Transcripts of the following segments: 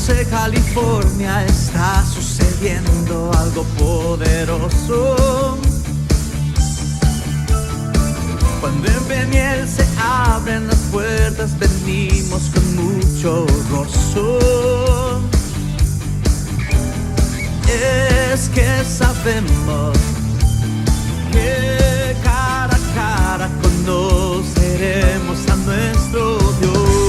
Ponce, California, está sucediendo algo poderoso. Cuando en Peniel se abren las puertas, venimos con mucho gozo. Es que sabemos que cara a cara conoceremos a nuestro Dios.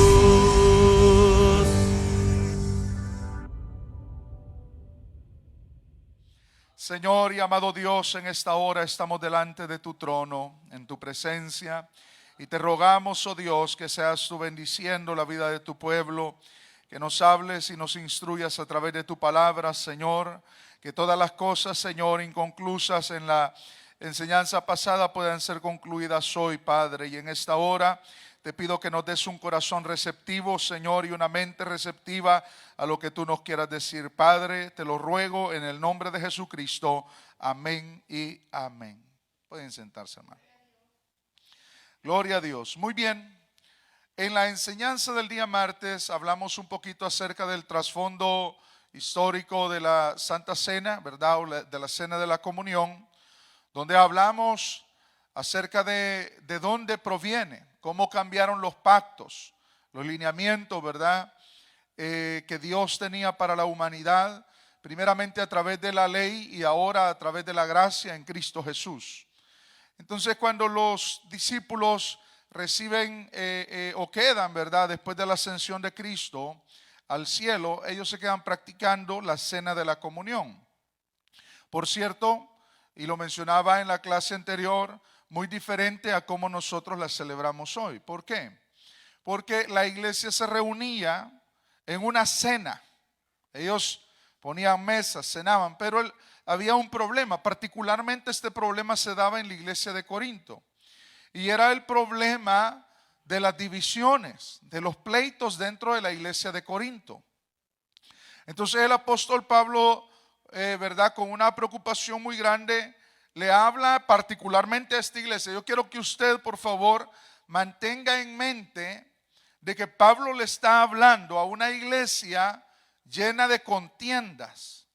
Señor y amado Dios, en esta hora estamos delante de tu trono, en tu presencia, y te rogamos, oh Dios, que seas tú bendiciendo la vida de tu pueblo, que nos hables y nos instruyas a través de tu palabra, Señor, que todas las cosas, Señor, inconclusas en la enseñanza pasada puedan ser concluidas hoy, Padre, y en esta hora te pido que nos des un corazón receptivo, Señor, y una mente receptiva a lo que tú nos quieras decir. Padre, te lo ruego en el nombre de Jesucristo. Amén y amén. Pueden sentarse, hermano. Gloria a Dios. Muy bien. En la enseñanza del día martes hablamos un poquito acerca del trasfondo histórico de la Santa Cena, ¿verdad? O de la Cena de la Comunión, donde hablamos acerca de dónde proviene, cómo cambiaron los pactos, los lineamientos, ¿verdad? Que Dios tenía para la humanidad, primeramente a través de la ley y ahora a través de la gracia en Cristo Jesús. Entonces, cuando los discípulos reciben o quedan, ¿verdad? Después de la ascensión de Cristo al cielo, ellos se quedan practicando la cena de la comunión. Por cierto, y lo mencionaba en la clase anterior, muy diferente a cómo nosotros la celebramos hoy. ¿Por qué? Porque la iglesia se reunía en una cena. Ellos ponían mesas, cenaban, pero había un problema. Particularmente este problema se daba en la iglesia de Corinto. Y era el problema de las divisiones, de los pleitos dentro de la iglesia de Corinto. Entonces el apóstol Pablo, ¿verdad? Con una preocupación muy grande, le habla particularmente a esta iglesia. Yo quiero que usted, por favor, mantenga en mente de que Pablo le está hablando a una iglesia llena de contiendas.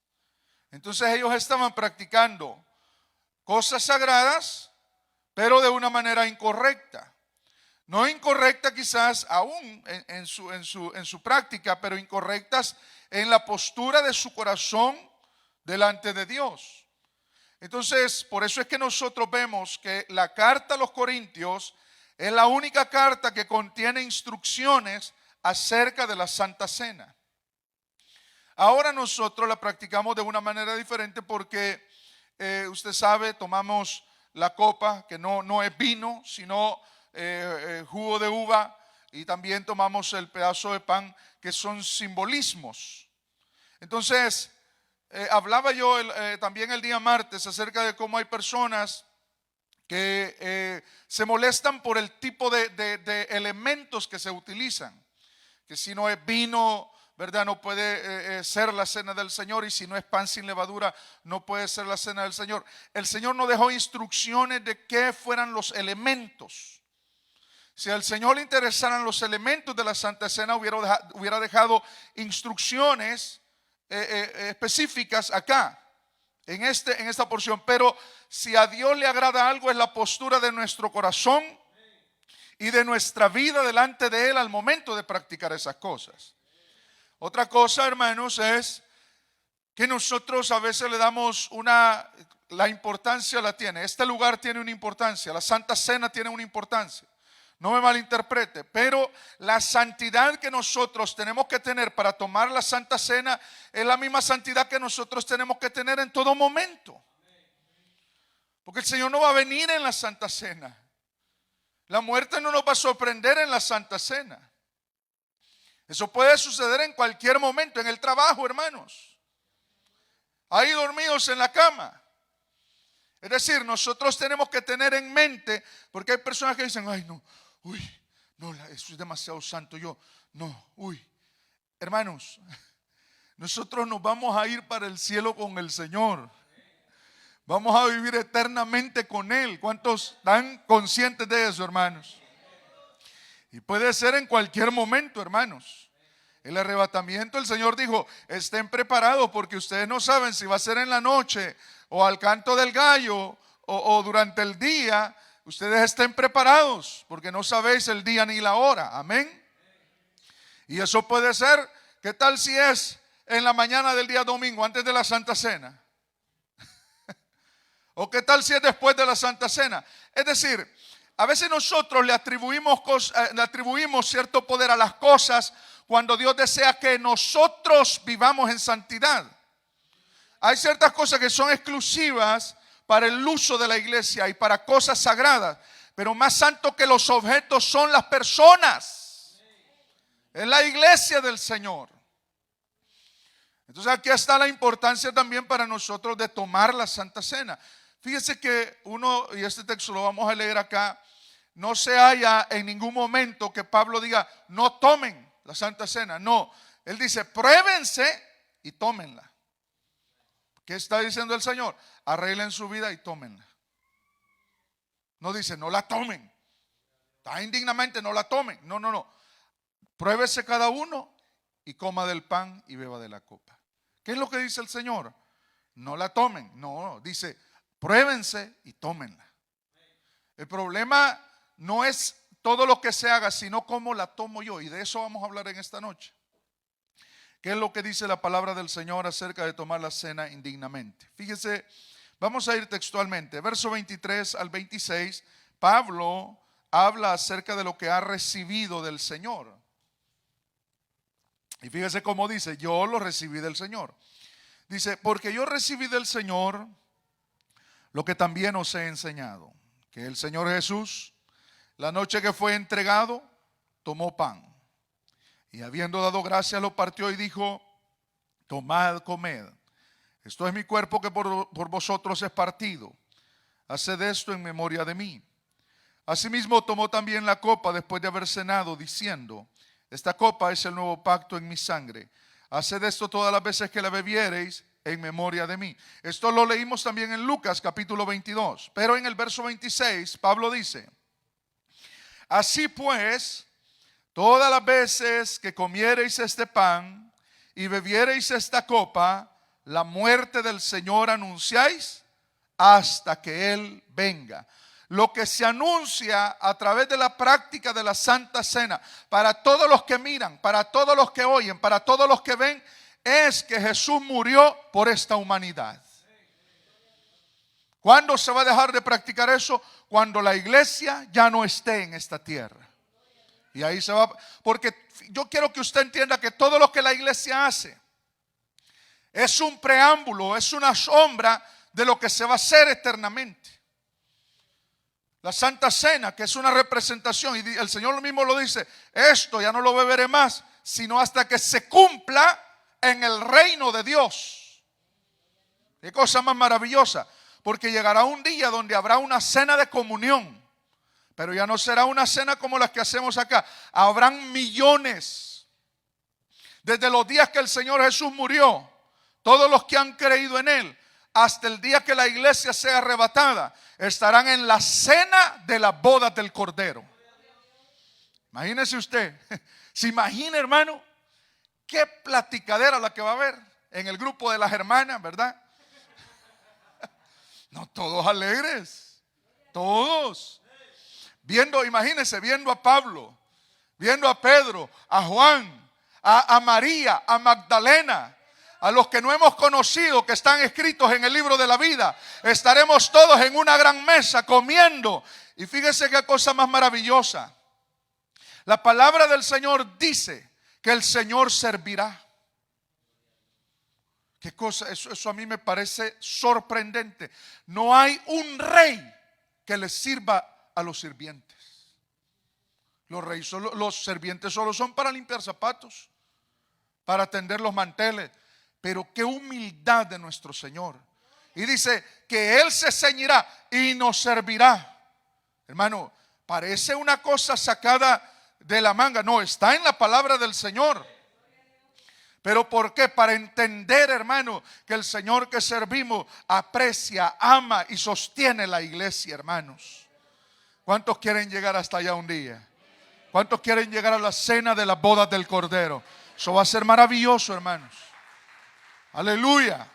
Entonces ellos estaban practicando cosas sagradas, pero de una manera incorrecta. No incorrecta quizás aún en su práctica, pero incorrectas en la postura de su corazón delante de Dios. Entonces, por eso es que nosotros vemos que la carta a los Corintios es la única carta que contiene instrucciones acerca de la Santa Cena. Ahora nosotros la practicamos de una manera diferente porque usted sabe, tomamos la copa que no es vino, sino jugo de uva, y también tomamos el pedazo de pan, que son simbolismos. Entonces, hablaba yo también el día martes acerca de cómo hay personas que se molestan por el tipo de elementos que se utilizan. Que si no es vino, ¿verdad? No puede ser la cena del Señor, y si no es pan sin levadura, no puede ser la cena del Señor. El Señor no dejó instrucciones de qué fueran los elementos. Si al Señor le interesaran los elementos de la Santa Cena, hubiera dejado instrucciones específicas acá, en esta porción. Pero si a Dios le agrada algo, es la postura de nuestro corazón y de nuestra vida delante de Él al momento de practicar esas cosas. Otra cosa, hermanos, es que nosotros a veces le damos la importancia la tiene. Este lugar tiene una importancia, la Santa Cena tiene una importancia. No me malinterprete, pero la santidad que nosotros tenemos que tener para tomar la Santa Cena es la misma santidad que nosotros tenemos que tener en todo momento. Porque el Señor no va a venir en la Santa Cena. La muerte no nos va a sorprender en la Santa Cena. Eso puede suceder en cualquier momento, en el trabajo, hermanos. Ahí dormidos en la cama. Es decir, nosotros tenemos que tener en mente, porque hay personas que dicen, ay no, eso es demasiado santo, hermanos, nosotros nos vamos a ir para el cielo con el Señor. Vamos a vivir eternamente con Él. ¿Cuántos están conscientes de eso, hermanos? Y puede ser en cualquier momento, hermanos. El arrebatamiento, el Señor dijo, estén preparados porque ustedes no saben si va a ser en la noche o al canto del gallo o durante el día. Ustedes estén preparados porque no sabéis el día ni la hora. Amén. Y eso puede ser, ¿qué tal si es en la mañana del día domingo, antes de la Santa Cena? ¿O qué tal si es después de la Santa Cena? Es decir, a veces nosotros le atribuimos cierto poder a las cosas cuando Dios desea que nosotros vivamos en santidad. Hay ciertas cosas que son exclusivas para el uso de la iglesia y para cosas sagradas, pero más santo que los objetos son las personas. Es la iglesia del Señor. Entonces aquí está la importancia también para nosotros de tomar la Santa Cena. Fíjese que y este texto lo vamos a leer acá, no se halla en ningún momento que Pablo diga, no tomen la Santa Cena. No, él dice, pruébense y tómenla. ¿Qué está diciendo el Señor? Arreglen su vida y tómenla. No dice, no la tomen. Está indignamente, no la tomen. No. Pruébese cada uno y coma del pan y beba de la copa. ¿Qué es lo que dice el Señor? No la tomen. No, dice, pruébense y tómenla. El problema no es todo lo que se haga, sino cómo la tomo yo. Y de eso vamos a hablar en esta noche. ¿Qué es lo que dice la palabra del Señor acerca de tomar la cena indignamente? Fíjese, vamos a ir textualmente. Verso 23 al 26, Pablo habla acerca de lo que ha recibido del Señor. Y fíjese cómo dice, yo lo recibí del Señor. Dice, porque yo recibí del Señor lo que también os he enseñado. Que el Señor Jesús, la noche que fue entregado, tomó pan. Y habiendo dado gracias, lo partió y dijo, tomad, comed. Esto es mi cuerpo que por vosotros es partido. Haced esto en memoria de mí. Asimismo tomó también la copa después de haber cenado, diciendo, esta copa es el nuevo pacto en mi sangre. Haced esto todas las veces que la bebiereis en memoria de mí. Esto lo leímos también en Lucas capítulo 22. Pero en el verso 26 Pablo dice, así pues, todas las veces que comiereis este pan y bebiereis esta copa, la muerte del Señor anunciáis hasta que Él venga. Lo que se anuncia a través de la práctica de la Santa Cena, para todos los que miran, para todos los que oyen, para todos los que ven, es que Jesús murió por esta humanidad. ¿Cuándo se va a dejar de practicar eso? Cuando la iglesia ya no esté en esta tierra. Y ahí se va, porque yo quiero que usted entienda que todo lo que la iglesia hace es un preámbulo, es una sombra de lo que se va a hacer eternamente. La Santa Cena, que es una representación, y el Señor mismo lo dice, esto ya no lo beberé más, sino hasta que se cumpla en el reino de Dios. Qué cosa más maravillosa, porque llegará un día donde habrá una cena de comunión, pero ya no será una cena como las que hacemos acá. Habrán millones. Desde los días que el Señor Jesús murió, todos los que han creído en Él, hasta el día que la iglesia sea arrebatada, estarán en la cena de las bodas del Cordero. Imagínese usted, se imagina, hermano, qué platicadera la que va a haber en el grupo de las hermanas, ¿verdad? No, todos alegres, todos. Imagínense, viendo a Pablo, viendo a Pedro, a Juan, a María, a Magdalena, a los que no hemos conocido, que están escritos en el libro de la vida. Estaremos todos en una gran mesa comiendo. Y fíjese qué cosa más maravillosa. La palabra del Señor dice que el Señor servirá. Qué cosa, eso a mí me parece sorprendente. No hay un rey que le sirva a los sirvientes. Los sirvientes solo son para limpiar zapatos, para tender los manteles. Pero qué humildad de nuestro Señor. Y dice que Él se ceñirá y nos servirá. Hermano, parece una cosa sacada de la manga. No, está en la palabra del Señor. ¿Pero por qué? Para entender, hermano, que el Señor que servimos aprecia, ama y sostiene la iglesia, hermanos. ¿Cuántos quieren llegar hasta allá un día? ¿Cuántos quieren llegar a la cena de las bodas del Cordero? Eso va a ser maravilloso, hermanos. Aleluya.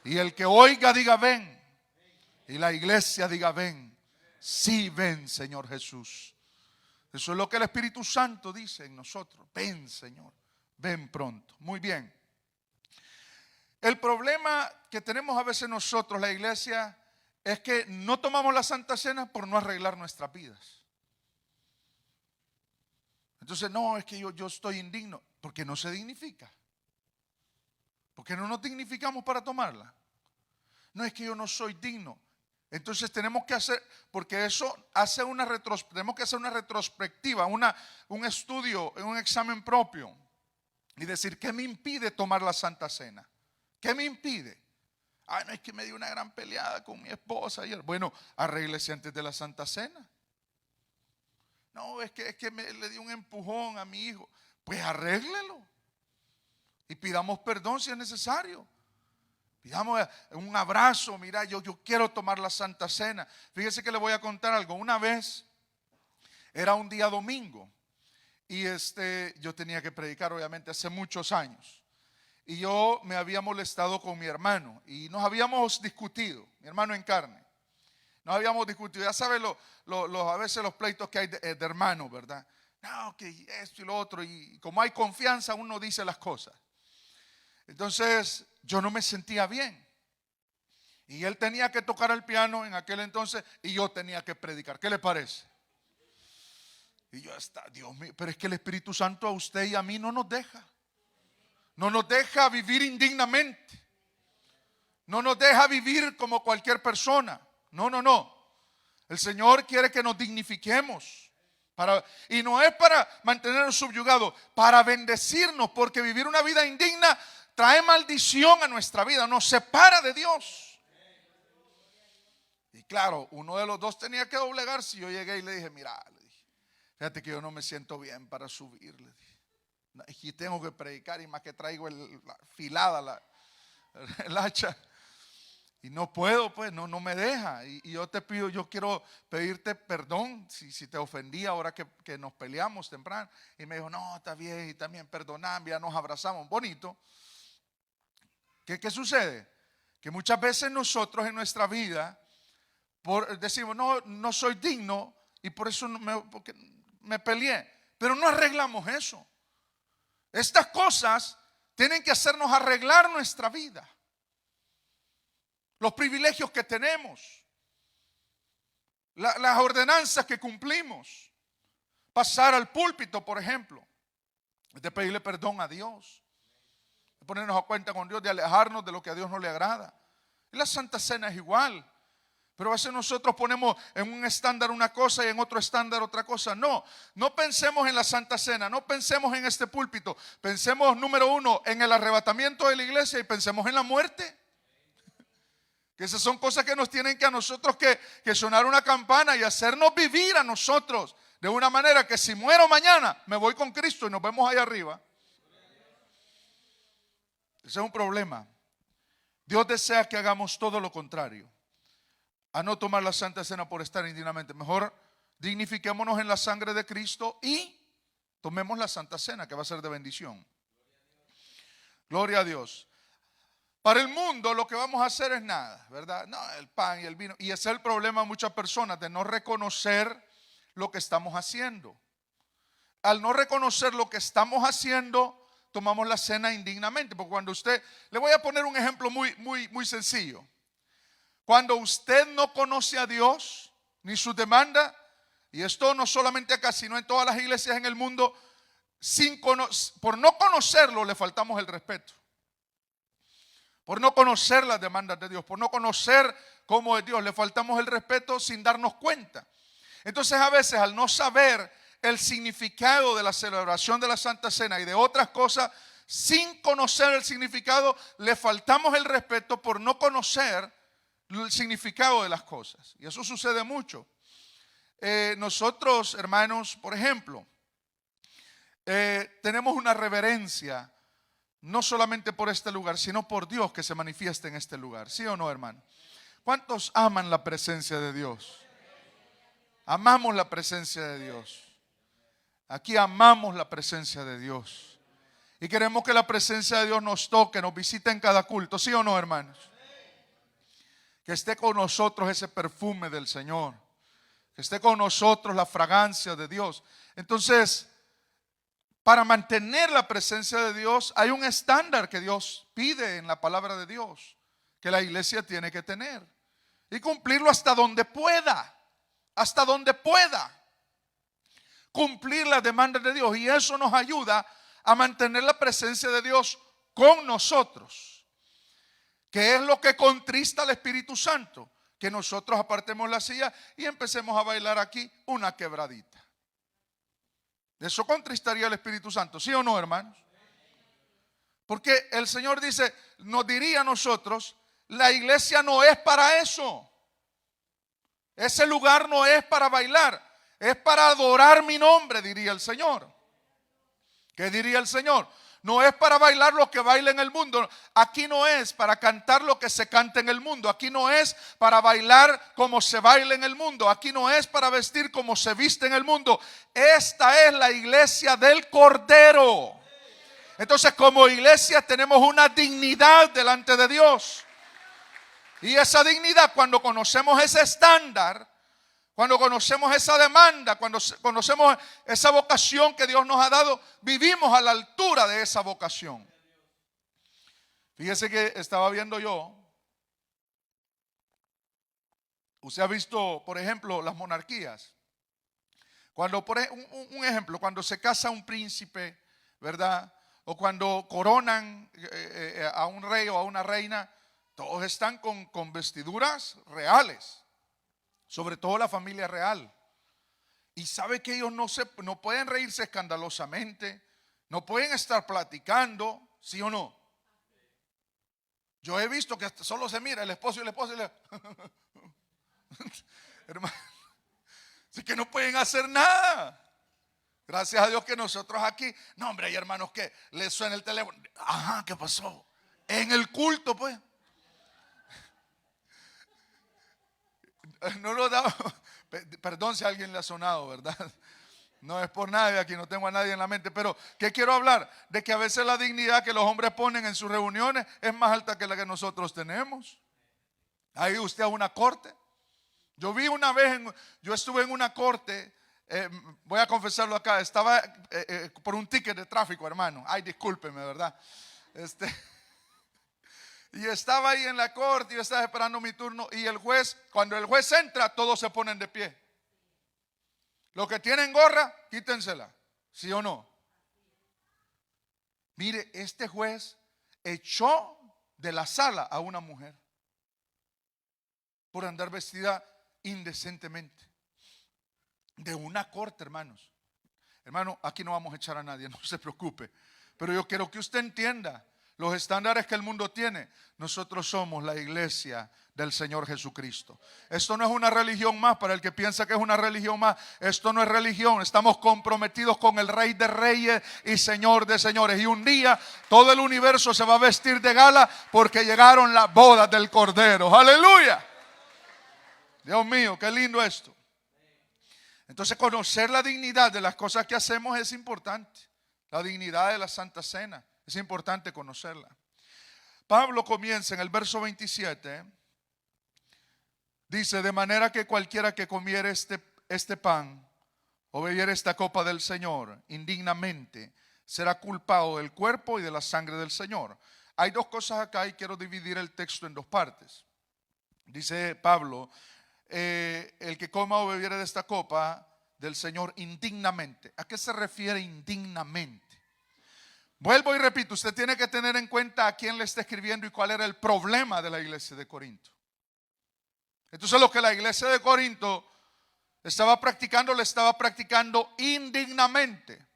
Y el que oiga diga ven. Y la iglesia diga ven. Sí, ven, Señor Jesús. Eso es lo que el Espíritu Santo dice en nosotros. Ven, Señor. Ven pronto. Muy bien. El problema que tenemos a veces nosotros, la iglesia, es que no tomamos la Santa Cena por no arreglar nuestras vidas. Entonces, no, es que yo estoy indigno. Porque no se dignifica. Porque no nos dignificamos para tomarla. No, es que yo no soy digno. Entonces tenemos que hacer, porque eso hace tenemos que hacer una retrospectiva, un estudio, un examen propio. Y decir, ¿qué me impide tomar la Santa Cena? ¿Qué me impide? Ay, no, es que me dio una gran peleada con mi esposa ayer. Bueno, arréglese antes de la Santa Cena. No, es que le di un empujón a mi hijo. Pues arréglelo. Y pidamos perdón si es necesario. Pidamos un abrazo. Mira, yo quiero tomar la Santa Cena. Fíjese que le voy a contar algo. Una vez, era un día domingo. Y yo tenía que predicar, obviamente, hace muchos años. Y yo me había molestado con mi hermano. Y nos habíamos discutido, mi hermano en carne. Nos habíamos discutido. Ya saben a veces los pleitos que hay de hermanos, ¿verdad? No, que esto y lo otro. Y como hay confianza, uno dice las cosas. Entonces, yo no me sentía bien. Y él tenía que tocar el piano en aquel entonces y yo tenía que predicar. ¿Qué le parece? Y yo Dios mío, pero es que el Espíritu Santo a usted y a mí no nos deja. No nos deja vivir indignamente. No nos deja vivir como cualquier persona. No. El Señor quiere que nos dignifiquemos. Y no es para mantenernos subyugados, para bendecirnos, porque vivir una vida indigna trae maldición a nuestra vida, nos separa de Dios. Y claro, uno de los dos tenía que doblegarse. Yo llegué y le dije, mira, fíjate que yo no me siento bien para subir. Le dije, y tengo que predicar y más que traigo la filada, el hacha. Y no puedo, pues, no me deja. Y yo te pido, yo quiero pedirte perdón si te ofendí ahora que nos peleamos temprano. Y me dijo, no, está bien, y también perdonamos, ya nos abrazamos, bonito. ¿Qué sucede? Que muchas veces nosotros en nuestra vida decimos, no soy digno y por eso porque me peleé. Pero no arreglamos eso. Estas cosas tienen que hacernos arreglar nuestra vida. Los privilegios que tenemos. Las ordenanzas que cumplimos. Pasar al púlpito, por ejemplo. Es de pedirle perdón a Dios. De ponernos a cuenta con Dios, de alejarnos de lo que a Dios no le agrada. Y la Santa Cena es igual. Pero a veces nosotros ponemos en un estándar una cosa y en otro estándar otra cosa. No pensemos en la Santa Cena, no pensemos en este púlpito. Pensemos, número uno, en el arrebatamiento de la iglesia y pensemos en la muerte. Que esas son cosas que nos tienen que a nosotros que sonar una campana y hacernos vivir a nosotros de una manera que si muero mañana me voy con Cristo y nos vemos ahí arriba. Ese es un problema. Dios desea que hagamos todo lo contrario. A no tomar la Santa Cena por estar indignamente. Mejor dignifiquémonos en la sangre de Cristo y tomemos la Santa Cena, que va a ser de bendición. Gloria a Dios. Para el mundo lo que vamos a hacer es nada, ¿verdad? No, el pan y el vino. Y ese es el problema de muchas personas, de no reconocer lo que estamos haciendo. Al no reconocer lo que estamos haciendo, tomamos la cena indignamente. Porque cuando le voy a poner un ejemplo muy sencillo. Cuando usted no conoce a Dios, ni su demanda, y esto no solamente acá, sino en todas las iglesias en el mundo, por no conocerlo le faltamos el respeto. Por no conocer las demandas de Dios, por no conocer cómo es Dios, le faltamos el respeto sin darnos cuenta. Entonces a veces al no saber el significado de la celebración de la Santa Cena y de otras cosas, sin conocer el significado, le faltamos el respeto por no conocer el significado de las cosas. Y eso sucede mucho. Nosotros, hermanos, por ejemplo, tenemos una reverencia, no solamente por este lugar, sino por Dios que se manifiesta en este lugar. ¿Sí o no, hermano? ¿Cuántos aman la presencia de Dios? Amamos la presencia de Dios. Aquí amamos la presencia de Dios. Y queremos que la presencia de Dios nos toque, nos visite en cada culto. ¿Sí o no, hermanos? Que esté con nosotros ese perfume del Señor. Que esté con nosotros la fragancia de Dios. Entonces, para mantener la presencia de Dios, hay un estándar que Dios pide en la palabra de Dios, que la iglesia tiene que tener. Y cumplirlo hasta donde pueda. Hasta donde pueda. Cumplir las demandas de Dios. Y eso nos ayuda a mantener la presencia de Dios con nosotros. Que es lo que contrista al Espíritu Santo. Que nosotros apartemos la silla y empecemos a bailar aquí una quebradita. Eso contristaría al Espíritu Santo, ¿sí o no, hermanos? Porque el Señor dice, nos diría a nosotros, la iglesia no es para eso. Ese lugar no es para bailar, es para adorar mi nombre, diría el Señor. ¿Qué diría el Señor? No es para bailar lo que baila en el mundo. Aquí no es para cantar lo que se canta en el mundo. Aquí no es para bailar como se baila en el mundo. Aquí no es para vestir como se viste en el mundo. Esta es la iglesia del Cordero. Entonces, como iglesia tenemos una dignidad delante de Dios. Y esa dignidad, cuando conocemos ese estándar, cuando conocemos esa demanda, cuando conocemos esa vocación que Dios nos ha dado, vivimos a la altura de esa vocación. Fíjese que estaba viendo yo. Usted ha visto, por ejemplo, las monarquías. Cuando, un ejemplo, cuando se casa un príncipe, ¿verdad? O cuando coronan a un rey o a una reina, todos están con vestiduras reales. Sobre todo la familia real. Y sabe que ellos no pueden reírse escandalosamente. No pueden estar platicando, ¿sí o no? Yo he visto que solo se mira el esposo y la esposa y le... Hermano, así que no pueden hacer nada. Gracias a Dios que nosotros aquí, no hombre, hay hermanos que les suena el teléfono. Ajá, ¿qué pasó? En el culto, pues. No lo damos. Perdón si a alguien le ha sonado, ¿verdad? No es por nadie, aquí no tengo a nadie en la mente. Pero ¿qué quiero hablar? De que a veces la dignidad que los hombres ponen en sus reuniones es más alta que la que nosotros tenemos. Ahí usted a una corte. Yo vi una vez, yo estuve en una corte, voy a confesarlo acá, estaba por un ticket de tráfico, hermano. Ay, discúlpeme, ¿verdad? Y estaba ahí en la corte, yo estaba esperando mi turno. Y el juez, cuando el juez entra, todos se ponen de pie. Los que tienen gorra, quítensela. ¿Sí o no? Mire, este juez echó de la sala a una mujer por andar vestida indecentemente. De una corte, hermanos. Hermano, aquí no vamos a echar a nadie, no se preocupe. Pero yo quiero que usted entienda los estándares que el mundo tiene. Nosotros somos la iglesia del Señor Jesucristo. Esto no es una religión más. Para el que piensa que es una religión más, esto no es religión. Estamos comprometidos con el Rey de Reyes y Señor de Señores. Y un día todo el universo se va a vestir de gala porque llegaron las bodas del Cordero. ¡Aleluya! Dios mío, qué lindo esto. Entonces, conocer la dignidad de las cosas que hacemos es importante. La dignidad de la Santa Cena. Es importante conocerla. Pablo comienza en el verso 27. Dice, de manera que cualquiera que comiere este pan o bebiere esta copa del Señor indignamente, será culpado del cuerpo y de la sangre del Señor. Hay dos cosas acá y quiero dividir el texto en dos partes. Dice Pablo, el que coma o bebiere de esta copa del Señor indignamente. ¿A qué se refiere indignamente? Vuelvo y repito, usted tiene que tener en cuenta a quién le está escribiendo y cuál era el problema de la iglesia de Corinto. Entonces lo que la iglesia de Corinto estaba practicando, le estaba practicando indignamente.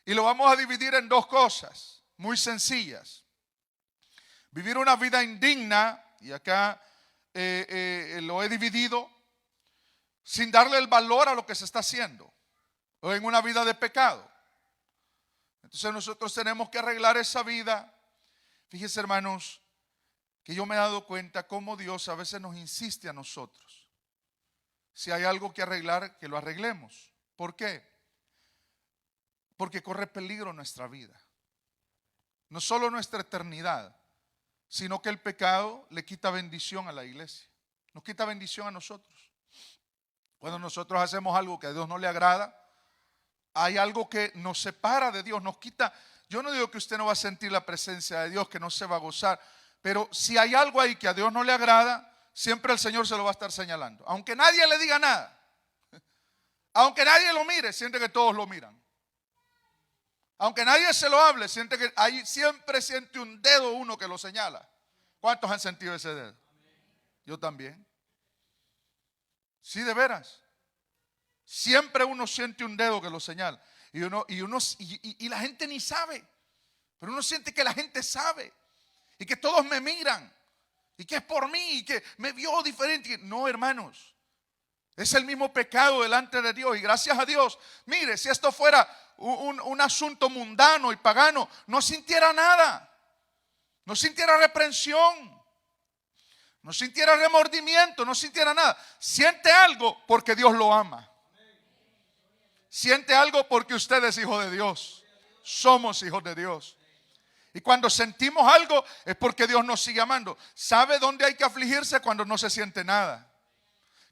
Y lo vamos a dividir en dos cosas muy sencillas. Vivir una vida indigna, y acá lo he dividido, sin darle el valor a lo que se está haciendo, o en una vida de pecado. Entonces nosotros tenemos que arreglar esa vida. Fíjense, hermanos, que yo me he dado cuenta cómo Dios a veces nos insiste a nosotros. Si hay algo que arreglar, que lo arreglemos. ¿Por qué? Porque corre peligro nuestra vida. no solo nuestra eternidad, sino que el pecado le quita bendición a la iglesia, nos quita bendición a nosotros. Cuando nosotros hacemos algo que a Dios no le agrada, hay algo que nos separa de Dios, nos quita. Yo no digo que usted no va a sentir la presencia de Dios, que no se va a gozar, pero si hay algo ahí que a Dios no le agrada, siempre el Señor se lo va a estar señalando. Aunque nadie le diga nada, aunque nadie lo mire, siente que todos lo miran. Aunque nadie se lo hable, siente que ahí siempre siente un dedo uno que lo señala. ¿Cuántos han sentido ese dedo? Yo también. Sí, de veras. Siempre uno siente un dedo que lo señala. Y la gente ni sabe. Pero uno siente que la gente sabe. Y que todos me miran. Y que es por mí. Y que me vio diferente. No, hermanos. Es el mismo pecado delante de Dios. Y gracias a Dios. Mire, si esto fuera un asunto mundano y pagano, no sintiera nada. No sintiera reprensión. No sintiera remordimiento. No sintiera nada. Siente algo porque Dios lo ama. Siente algo porque usted es hijo de Dios. Somos hijos de Dios. Y cuando sentimos algo es porque Dios nos sigue amando. ¿Sabe dónde hay que afligirse? Cuando no se siente nada.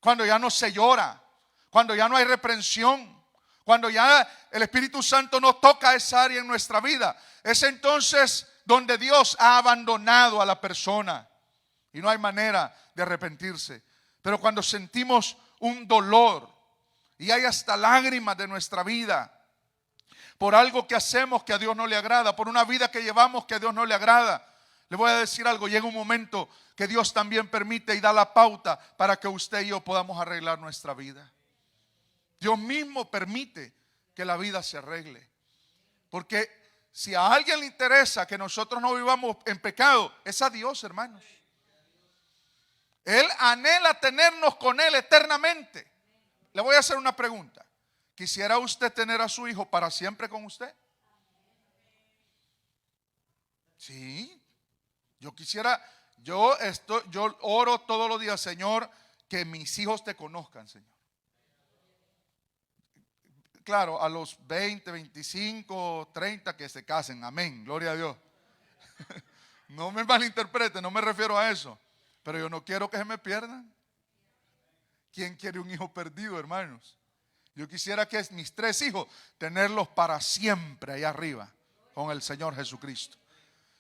Cuando ya no se llora. Cuando ya no hay reprensión. Cuando ya el Espíritu Santo no toca esa área en nuestra vida. Es entonces donde Dios ha abandonado a la persona. Y no hay manera de arrepentirse. Pero cuando sentimos un dolor y hay hasta lágrimas de nuestra vida por algo que hacemos que a Dios no le agrada, por una vida que llevamos que a Dios no le agrada, le voy a decir algo, llega un momento que Dios también permite y da la pauta para que usted y yo podamos arreglar nuestra vida. Dios mismo permite que la vida se arregle. Porque si a alguien le interesa que nosotros no vivamos en pecado, es a Dios, hermanos. Él anhela tenernos con Él eternamente. Le voy a hacer una pregunta. ¿Quisiera usted tener a su hijo para siempre con usted? Sí. Yo quisiera, yo oro todos los días, Señor, que mis hijos te conozcan, Señor. Claro, a los 20, 25, 30 que se casen, amén, gloria a Dios. No me malinterprete, no me refiero a eso. Pero yo no quiero que se me pierdan. ¿Quién quiere un hijo perdido, hermanos? Yo quisiera que mis 3 hijos, tenerlos para siempre allá arriba con el Señor Jesucristo.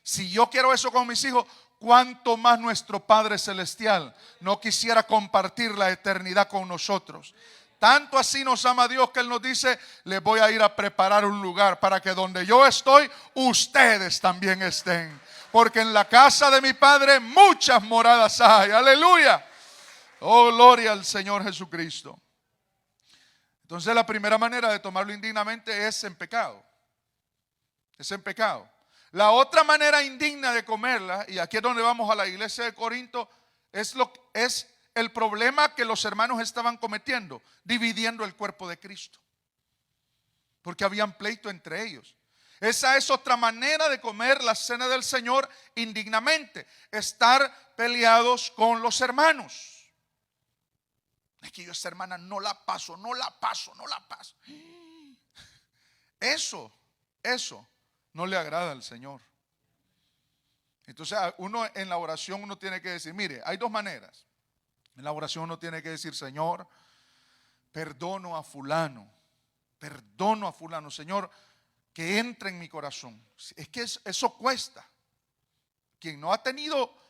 Si yo quiero eso con mis hijos, ¿cuánto más nuestro Padre Celestial no quisiera compartir la eternidad con nosotros? Tanto así nos ama Dios que Él nos dice, les voy a ir a preparar un lugar para que donde yo estoy, ustedes también estén. Porque en la casa de mi Padre muchas moradas hay. Aleluya. Oh, gloria al Señor Jesucristo. Entonces la primera manera de tomarlo indignamente es en pecado. Es en pecado. La otra manera indigna de comerla, y aquí es donde vamos a la iglesia de Corinto, es el problema que los hermanos estaban cometiendo, dividiendo el cuerpo de Cristo. Porque habían pleito entre ellos. Esa es otra manera de comer la cena del Señor indignamente. Estar peleados con los hermanos. Es que yo esa hermana no la paso. Eso no le agrada al Señor. Entonces uno en la oración uno tiene que decir, mire, hay 2 maneras. En la oración uno tiene que decir, Señor, perdono a fulano, Señor, que entre en mi corazón. Es que eso cuesta. Quien no ha tenido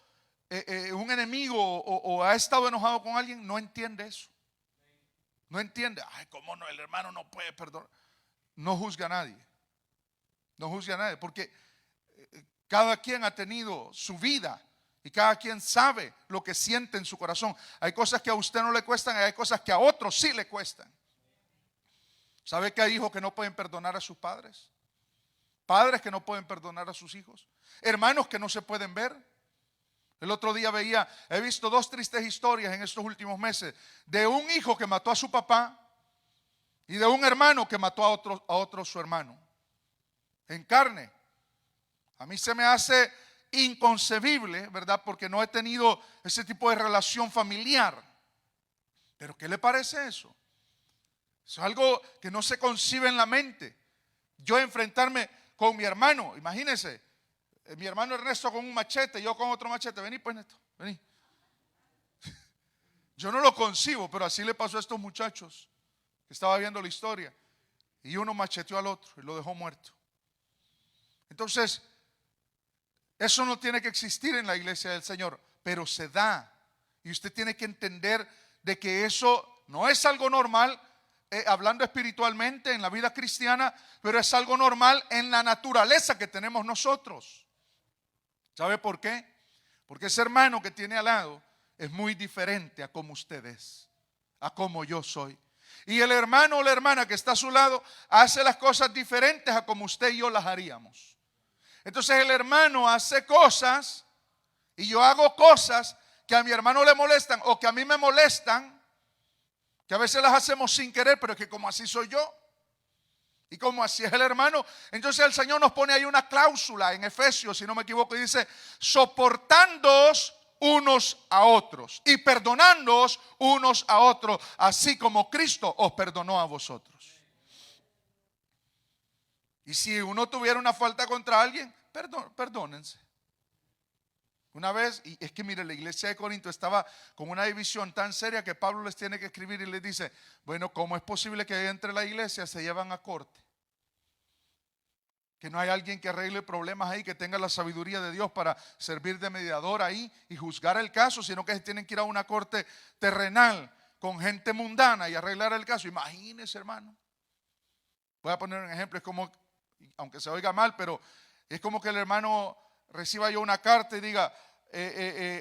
un enemigo o ha estado enojado con alguien, no entiende eso. No entiende. Ay, cómo no, el hermano no puede perdonar. No juzga a nadie. No juzga a nadie, porque cada quien ha tenido su vida y cada quien sabe lo que siente en su corazón. Hay cosas que a usted no le cuestan y hay cosas que a otros sí le cuestan. ¿Sabe que hay hijos que no pueden perdonar a sus padres? Padres que no pueden perdonar a sus hijos. Hermanos que no se pueden ver. El otro día he visto 2 tristes historias en estos últimos meses. De un hijo que mató a su papá y de un hermano que mató a otro su hermano. En carne. A mí se me hace inconcebible, ¿verdad? Porque no he tenido ese tipo de relación familiar. Pero ¿qué le parece eso? Eso es algo que no se concibe en la mente. Yo enfrentarme con mi hermano, imagínense, mi hermano Ernesto con un machete, yo con otro machete. Vení pues, Neto, vení. Yo no lo concibo, pero así le pasó a estos muchachos que estaba viendo la historia. Y uno macheteó al otro y lo dejó muerto. Entonces, eso no tiene que existir en la iglesia del Señor, pero se da. Y usted tiene que entender de que eso no es algo normal, hablando espiritualmente en la vida cristiana, pero es algo normal en la naturaleza que tenemos nosotros. ¿Sabe por qué? Porque ese hermano que tiene al lado es muy diferente a como usted es, a como yo soy. Y el hermano o la hermana que está a su lado hace las cosas diferentes a como usted y yo las haríamos. Entonces el hermano hace cosas y yo hago cosas que a mi hermano le molestan o que a mí me molestan, que a veces las hacemos sin querer, pero es que como así soy yo y como así es el hermano. Entonces el Señor nos pone ahí una cláusula en Efesios, si no me equivoco, y dice: soportándoos unos a otros y perdonándoos unos a otros, así como Cristo os perdonó a vosotros. Y si uno tuviera una falta contra alguien, perdónense. Una vez, y es que mire, la iglesia de Corinto estaba con una división tan seria que Pablo les tiene que escribir y les dice: bueno, ¿cómo es posible que entre la iglesia se llevan a corte? Que no hay alguien que arregle problemas ahí, que tenga la sabiduría de Dios para servir de mediador ahí y juzgar el caso, sino que tienen que ir a una corte terrenal con gente mundana y arreglar el caso. Imagínense, hermano. Voy a poner un ejemplo, es como, aunque se oiga mal, pero es como que el hermano reciba yo una carta y diga: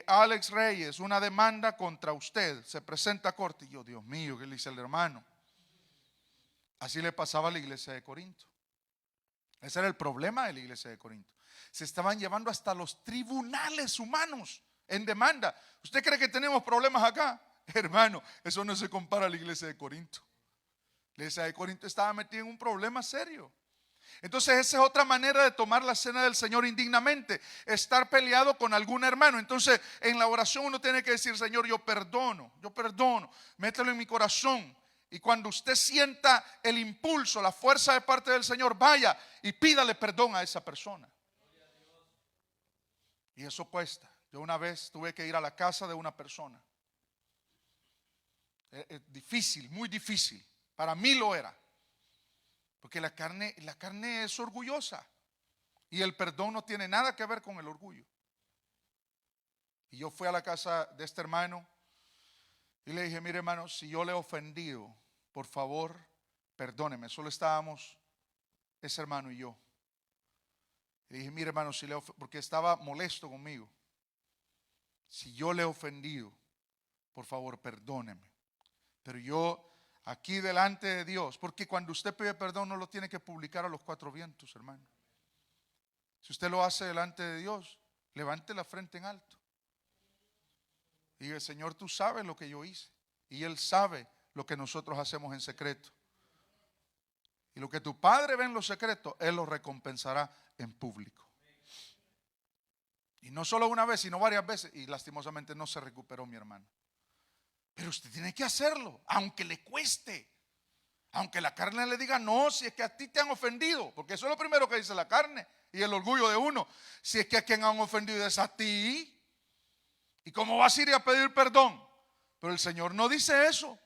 Alex Reyes, una demanda contra usted, se presenta a corte. Y yo, Dios mío, ¿qué le dice el hermano? Así le pasaba a la iglesia de Corinto. Ese era el problema de la iglesia de Corinto. Se estaban llevando hasta los tribunales humanos en demanda. ¿Usted cree que tenemos problemas acá? Hermano, eso no se compara a la iglesia de Corinto. La iglesia de Corinto estaba metida en un problema serio. Entonces esa es otra manera de tomar la cena del Señor indignamente, estar peleado con algún hermano. Entonces en la oración uno tiene que decir: Señor, yo perdono, mételo en mi corazón. Y cuando usted sienta el impulso, la fuerza de parte del Señor, vaya y pídale perdón a esa persona. Y eso cuesta. Yo una vez tuve que ir a la casa de una persona. Es difícil, muy difícil. Para mí lo era. Porque la carne es orgullosa. Y el perdón no tiene nada que ver con el orgullo. Y yo fui a la casa de este hermano y le dije: mire, hermano, si yo le he ofendido, por favor, perdóneme. Solo estábamos ese hermano y yo. Le dije: mire, hermano, porque estaba molesto conmigo. Si yo le he ofendido, por favor, perdóneme. Pero yo, aquí delante de Dios, porque cuando usted pide perdón no lo tiene que publicar a los cuatro vientos, hermano. Si usted lo hace delante de Dios, levante la frente en alto. Y diga: Señor, tú sabes lo que yo hice. Y Él sabe lo que nosotros hacemos en secreto. Y lo que tu Padre ve en lo secreto, Él lo recompensará en público. Y no solo una vez, sino varias veces. Y lastimosamente no se recuperó mi hermano. Pero usted tiene que hacerlo, aunque le cueste. Aunque la carne le diga: no, si es que a ti te han ofendido. Porque eso es lo primero que dice la carne y el orgullo de uno. Si es que a quien han ofendido es a ti. ¿Y cómo vas a ir a pedir perdón? Pero el Señor no dice eso.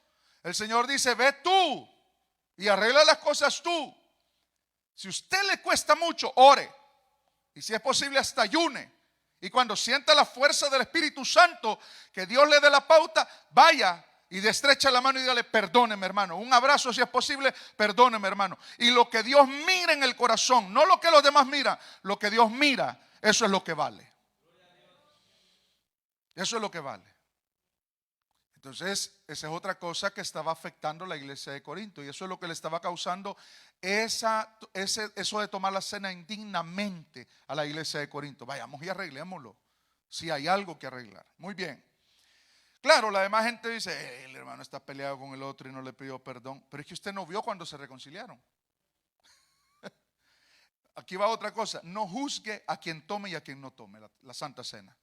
El Señor dice: ve tú y arregla las cosas tú. Si a usted le cuesta mucho, ore. Y si es posible, hasta ayune. Y cuando sienta la fuerza del Espíritu Santo, que Dios le dé la pauta, vaya y estrecha la mano y dígale: perdóneme, hermano. Un abrazo si es posible: perdóneme, hermano. Y lo que Dios mira en el corazón, no lo que los demás miran, lo que Dios mira, eso es lo que vale. Eso es lo que vale. Entonces, esa es otra cosa que estaba afectando a la iglesia de Corinto. Y eso es lo que le estaba causando eso de tomar la cena indignamente a la iglesia de Corinto. Vayamos y arreglémoslo, si hay algo que arreglar. Muy bien. Claro, la demás gente dice: el hermano está peleado con el otro y no le pidió perdón. Pero es que usted no vio cuando se reconciliaron. Aquí va otra cosa: no juzgue a quien tome y a quien no tome la Santa Cena.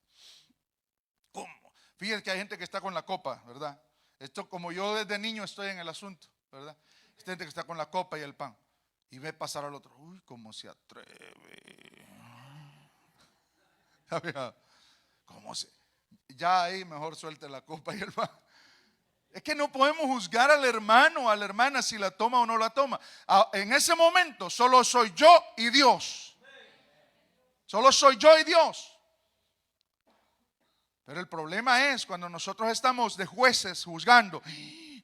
¿Cómo? Fíjense que hay gente que está con la copa, ¿verdad? Esto, como yo desde niño estoy en el asunto, ¿verdad? Hay gente que está con la copa y el pan y ve pasar al otro. Uy, cómo se atreve. ¿Cómo se? Ya ahí mejor suelte la copa y el vaso. Es que no podemos juzgar al hermano o a la hermana si la toma o no la toma. En ese momento solo soy yo y Dios. Solo soy yo y Dios. Pero el problema es cuando nosotros estamos de jueces juzgando.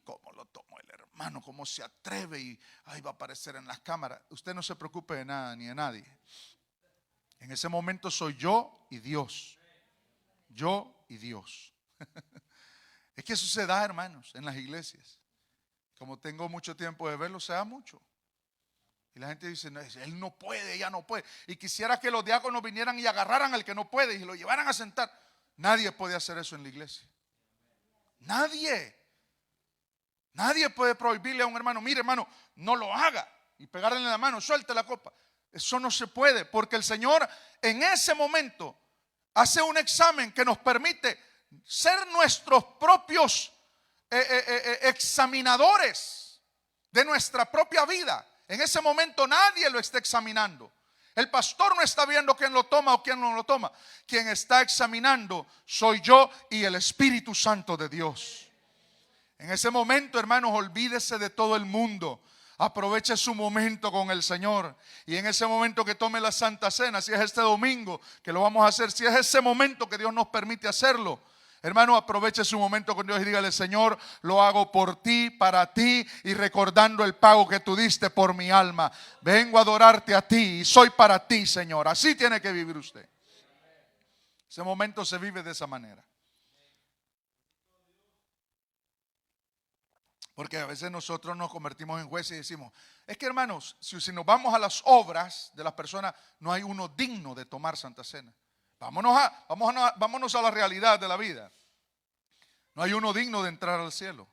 ¿Cómo lo tomó el hermano? ¿Cómo se atreve? Y ahí va a aparecer en las cámaras. Usted no se preocupe de nada ni de nadie. En ese momento soy yo y Dios. Yo y Dios. Es que eso se da, hermanos, en las iglesias. Como tengo mucho tiempo de verlo, se da mucho. Y la gente dice, no, él no puede, ella no puede. Y quisiera que los diáconos vinieran y agarraran al que no puede y lo llevaran a sentar. Nadie puede hacer eso en la iglesia. Nadie. Nadie puede prohibirle a un hermano, mire hermano, no lo haga. Y pegarle en la mano, suelte la copa. Eso no se puede, porque el Señor en ese momento hace un examen que nos permite ser nuestros propios examinadores de nuestra propia vida. En ese momento nadie lo está examinando. El pastor no está viendo quién lo toma o quién no lo toma. Quien está examinando soy yo y el Espíritu Santo de Dios. En ese momento, hermanos, olvídese de todo el mundo. Aproveche su momento con el Señor. Y en ese momento que tome la Santa Cena, si es este domingo que lo vamos a hacer, si es ese momento que Dios nos permite hacerlo, hermano, aproveche su momento con Dios y dígale, Señor, lo hago por ti, para ti y recordando el pago que tú diste por mi alma. Vengo a adorarte a ti y soy para ti, Señor. Así tiene que vivir usted. Ese momento se vive de esa manera. Porque a veces nosotros nos convertimos en jueces y decimos, es que hermanos, si nos vamos a las obras de las personas, no hay uno digno de tomar Santa Cena. Vámonos a la realidad de la vida. No hay uno digno de entrar al cielo.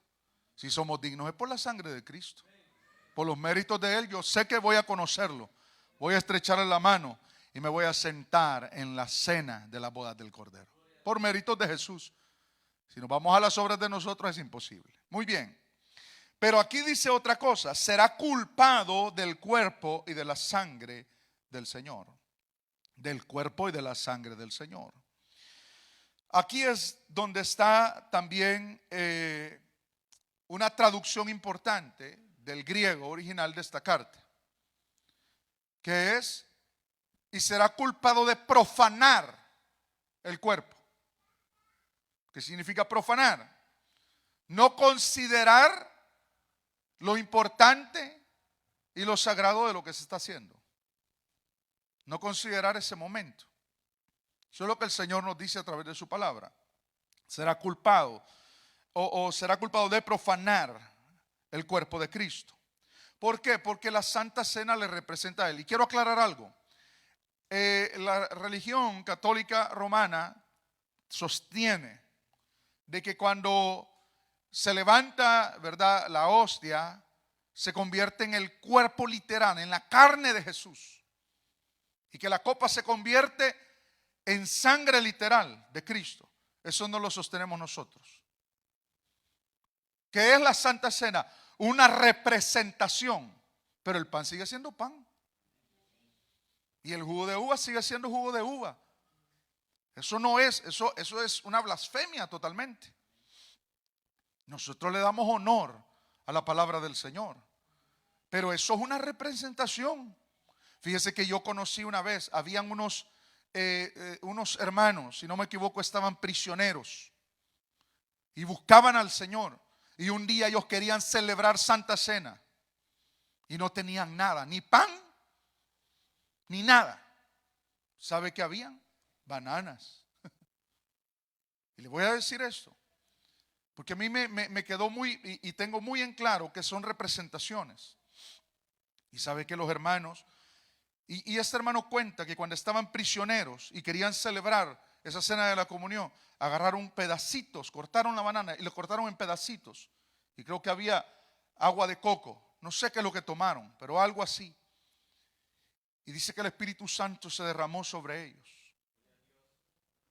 Si somos dignos es por la sangre de Cristo. Por los méritos de Él, yo sé que voy a conocerlo. Voy a estrecharle la mano y me voy a sentar en la cena de las bodas del Cordero. Por méritos de Jesús. Si nos vamos a las obras de nosotros es imposible. Muy bien. Pero aquí dice otra cosa, será culpado del cuerpo y de la sangre del Señor. Del cuerpo y de la sangre del Señor. Aquí es donde está también una traducción importante del griego original de esta carta. Que es, y será culpado de profanar el cuerpo. ¿Qué significa profanar? No considerar lo importante y lo sagrado de lo que se está haciendo. No considerar ese momento. Eso es lo que el Señor nos dice a través de su palabra. Será culpado o será culpado de profanar el cuerpo de Cristo. ¿Por qué? Porque la Santa Cena le representa a Él. Y quiero aclarar algo. La religión católica romana sostiene de que cuando se levanta, ¿verdad?, la hostia, se convierte en el cuerpo literal, en la carne de Jesús. Y que la copa se convierte en sangre literal de Cristo. Eso no lo sostenemos nosotros. ¿Qué es la Santa Cena? Una representación. Pero el pan sigue siendo pan. Y el jugo de uva sigue siendo jugo de uva. Eso no es, eso es una blasfemia totalmente. Nosotros le damos honor a la palabra del Señor. Pero eso es una representación. Fíjese que yo conocí una vez, habían unos hermanos, si no me equivoco, estaban prisioneros y buscaban al Señor. Y un día ellos querían celebrar Santa Cena y no tenían nada, ni pan, ni nada. ¿Sabe qué habían? Bananas. Y le voy a decir esto, porque a mí me quedó muy, y tengo muy en claro que son representaciones. Y sabe que los hermanos, y este hermano cuenta que cuando estaban prisioneros y querían celebrar esa cena de la comunión, agarraron pedacitos, cortaron la banana y lo cortaron en pedacitos. Y creo que había agua de coco, no sé qué es lo que tomaron, pero algo así. Y dice que el Espíritu Santo se derramó sobre ellos.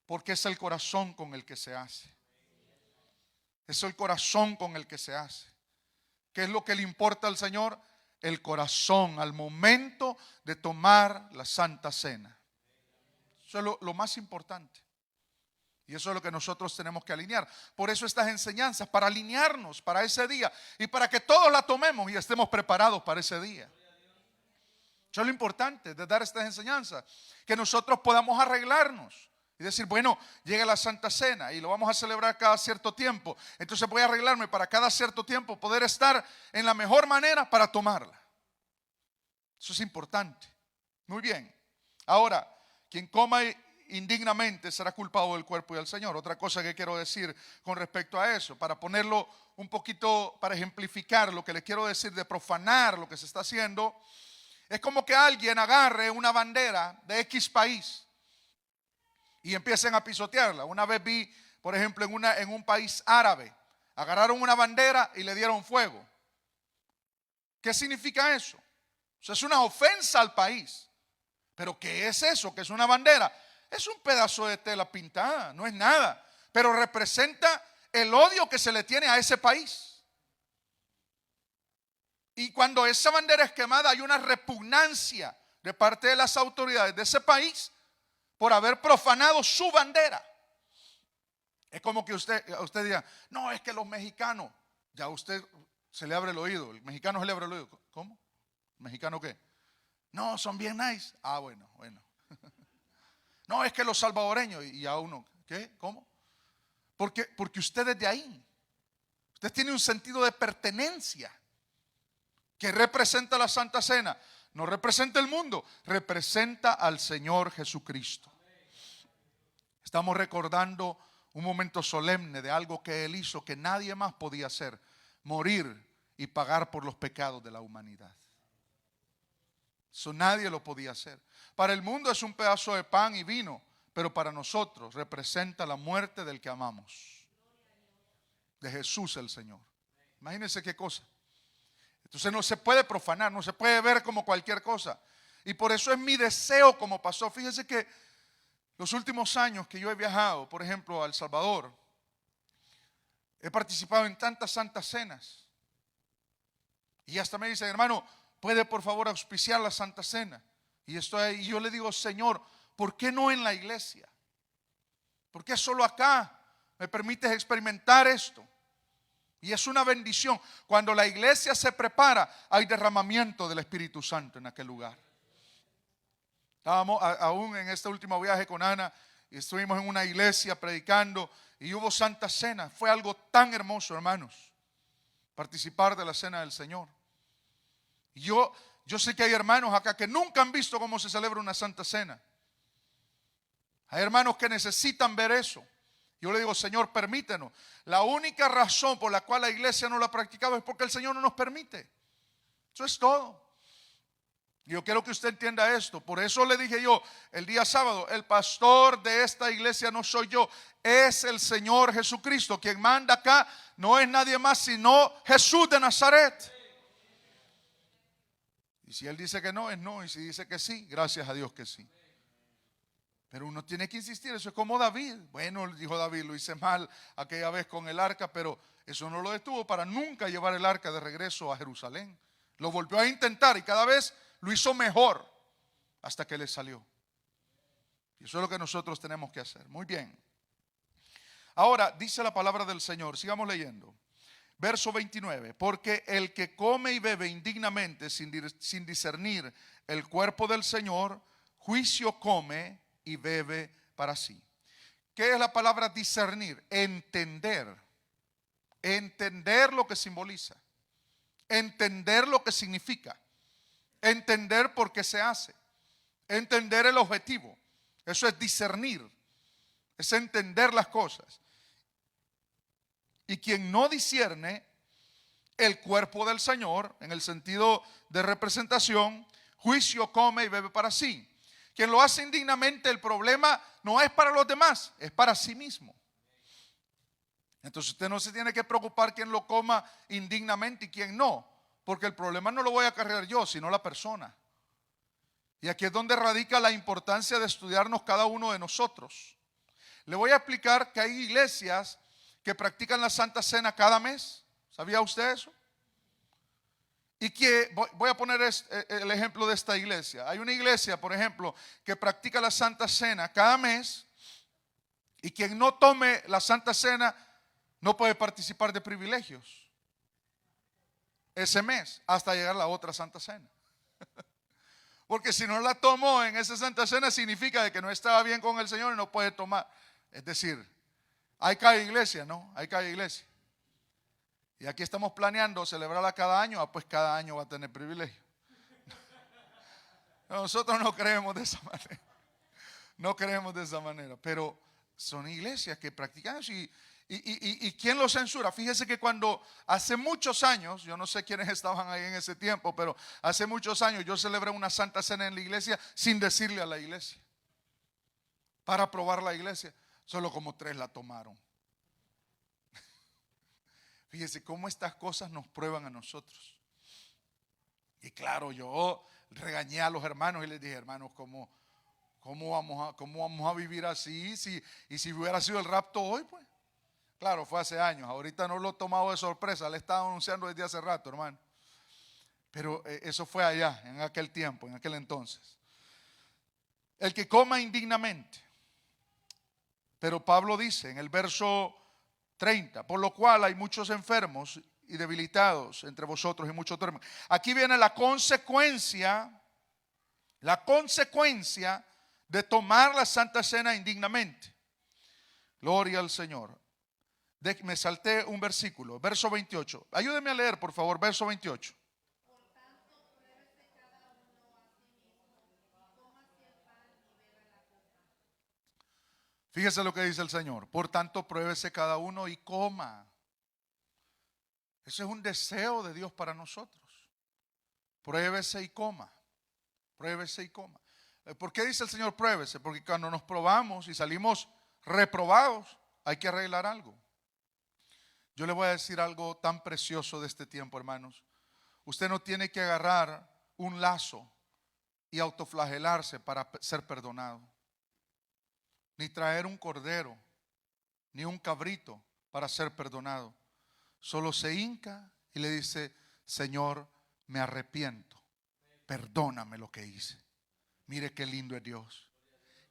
Porque es el corazón con el que se hace. Es el corazón con el que se hace. ¿Qué es lo que le importa al Señor? El corazón al momento de tomar la Santa Cena. Eso es lo más importante. Y eso es lo que nosotros tenemos que alinear. Por eso estas enseñanzas, para alinearnos para ese día y para que todos la tomemos y estemos preparados para ese día. Eso es lo importante de dar estas enseñanzas, que nosotros podamos arreglarnos y decir, bueno, llega la Santa Cena y lo vamos a celebrar cada cierto tiempo. Entonces voy a arreglarme para cada cierto tiempo poder estar en la mejor manera para tomarla. Eso es importante. Muy bien. Ahora, quien coma indignamente será culpado del cuerpo y del Señor. Otra cosa que quiero decir con respecto a eso, para ponerlo un poquito, para ejemplificar lo que le quiero decir de profanar lo que se está haciendo, es como que alguien agarre una bandera de X país y empiecen a pisotearla. Una vez vi, por ejemplo, en un país árabe, agarraron una bandera y le dieron fuego. ¿Qué significa eso? O sea, es una ofensa al país. ¿Pero qué es eso? ¿Qué es una bandera? Es un pedazo de tela pintada, no es nada, pero representa el odio que se le tiene a ese país. Y cuando esa bandera es quemada, hay una repugnancia de parte de las autoridades de ese país por haber profanado su bandera. Es como que usted diga, no, es que los mexicanos, ya a usted se le abre el oído, el mexicano se le abre el oído. ¿Cómo? ¿El mexicano qué? No, son bien nice. Ah, bueno. No, es que los salvadoreños, y a uno, ¿qué? ¿Cómo? Porque usted es de ahí. Usted tiene un sentido de pertenencia que representa la Santa Cena. No representa el mundo, representa al Señor Jesucristo. Estamos recordando un momento solemne de algo que Él hizo que nadie más podía hacer: morir y pagar por los pecados de la humanidad. Eso nadie lo podía hacer. Para el mundo es un pedazo de pan y vino, pero para nosotros representa la muerte del que amamos, de Jesús el Señor. Imagínense qué cosa. Entonces no se puede profanar, no se puede ver como cualquier cosa. Y por eso es mi deseo como pastor. Fíjense que los últimos años que yo he viajado, por ejemplo, a El Salvador, he participado en tantas santas cenas. Y hasta me dicen, hermano, ¿puede por favor auspiciar la Santa Cena? Y yo le digo, Señor, ¿por qué no en la iglesia? ¿Por qué solo acá me permites experimentar esto? Y es una bendición. Cuando la iglesia se prepara, hay derramamiento del Espíritu Santo en aquel lugar. Estábamos aún en este último viaje con Ana y estuvimos en una iglesia predicando y hubo Santa Cena. Fue algo tan hermoso, hermanos, participar de la Cena del Señor. Y yo sé que hay hermanos acá que nunca han visto cómo se celebra una Santa Cena. Hay hermanos que necesitan ver eso. Yo le digo, Señor, permítenos. La única razón por la cual la iglesia no lo ha practicado es porque el Señor no nos permite. Eso es todo. Y yo quiero que usted entienda esto. Por eso le dije yo el día sábado, el pastor de esta iglesia no soy yo, es el Señor Jesucristo. Quien manda acá no es nadie más sino Jesús de Nazaret. Y si Él dice que no, es no. Y si dice que sí, gracias a Dios que sí. Pero uno tiene que insistir. Eso es como David. Bueno, dijo David, lo hice mal aquella vez con el arca, pero eso no lo detuvo para nunca llevar el arca de regreso a Jerusalén. Lo volvió a intentar y cada vez lo hizo mejor hasta que le salió. Y eso es lo que nosotros tenemos que hacer. Muy bien. Ahora dice la palabra del Señor. Sigamos leyendo. Verso 29. Porque el que come y bebe indignamente sin discernir el cuerpo del Señor, juicio come y bebe para sí. ¿Qué es la palabra discernir? Entender. Entender lo que simboliza. Entender lo que significa. Entender por qué se hace. Entender el objetivo. Eso es discernir. Es entender las cosas. Y quien no discierne el cuerpo del Señor, en el sentido de representación, juicio come y bebe para sí. Quien lo hace indignamente, el problema no es para los demás, es para sí mismo. Entonces usted no se tiene que preocupar quién lo coma indignamente y quién no, porque el problema no lo voy a cargar yo, sino la persona. Y aquí es donde radica la importancia de estudiarnos cada uno de nosotros. Le voy a explicar que hay iglesias que practican la Santa Cena cada mes. ¿Sabía usted eso? Y que voy a poner el ejemplo de esta iglesia. Hay una iglesia, por ejemplo, que practica la Santa Cena cada mes, y quien no tome la Santa Cena no puede participar de privilegios ese mes hasta llegar a la otra Santa Cena. Porque si no la tomó en esa Santa Cena, significa de que no estaba bien con el Señor y no puede tomar. Es decir, hay cada iglesia, ¿no? Hay cada iglesia. Y aquí estamos planeando celebrarla cada año, pues cada año va a tener privilegio. Nosotros no creemos de esa manera. No creemos de esa manera. Pero son iglesias que practican eso. ¿Y quién lo censura? Fíjese que cuando hace muchos años, yo no sé quiénes estaban ahí en ese tiempo, pero hace muchos años yo celebré una Santa Cena en la iglesia sin decirle a la iglesia. Para probar la iglesia, solo como 3 la tomaron. Fíjese cómo estas cosas nos prueban a nosotros. Y claro, yo regañé a los hermanos y les dije, hermanos, ¿cómo vamos a vivir así? Y si hubiera sido el rapto hoy, pues. Claro, fue hace años. Ahorita no lo he tomado de sorpresa. Le estaba anunciando desde hace rato, hermano. Pero eso fue allá, en aquel tiempo, en aquel entonces. El que coma indignamente. Pero Pablo dice en el verso 30, por lo cual hay muchos enfermos y debilitados entre vosotros y muchos duermen. Aquí viene la consecuencia de tomar la Santa Cena indignamente. Gloria al Señor. Me salté un versículo, verso 28. Ayúdeme a leer, por favor, verso 28. Fíjese lo que dice el Señor. Por tanto, pruébese cada uno y coma. Ese es un deseo de Dios para nosotros. Pruébese y coma. Pruébese y coma. ¿Por qué dice el Señor pruébese? Porque cuando nos probamos y salimos reprobados, hay que arreglar algo. Yo le voy a decir algo tan precioso de este tiempo, hermanos. Usted no tiene que agarrar un lazo y autoflagelarse para ser perdonado. Ni traer un cordero, ni un cabrito para ser perdonado. Solo se hinca y le dice, Señor, me arrepiento. Perdóname lo que hice. Mire qué lindo es Dios.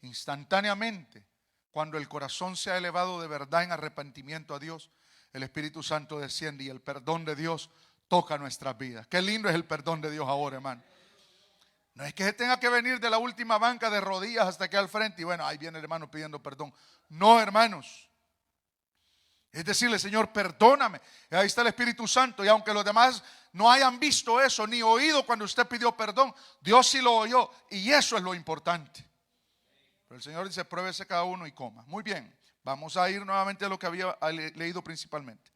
Instantáneamente, cuando el corazón se ha elevado de verdad en arrepentimiento a Dios, el Espíritu Santo desciende y el perdón de Dios toca nuestras vidas. Qué lindo es el perdón de Dios ahora, hermano. No es que se tenga que venir de la última banca de rodillas hasta aquí al frente y bueno, ahí viene el hermano pidiendo perdón. No, hermanos. Es decirle, Señor, perdóname. Y ahí está el Espíritu Santo. Y aunque los demás no hayan visto eso ni oído cuando usted pidió perdón, Dios sí lo oyó. Y eso es lo importante. Pero el Señor dice, pruébese cada uno y coma. Muy bien, vamos a ir nuevamente a lo que había leído principalmente.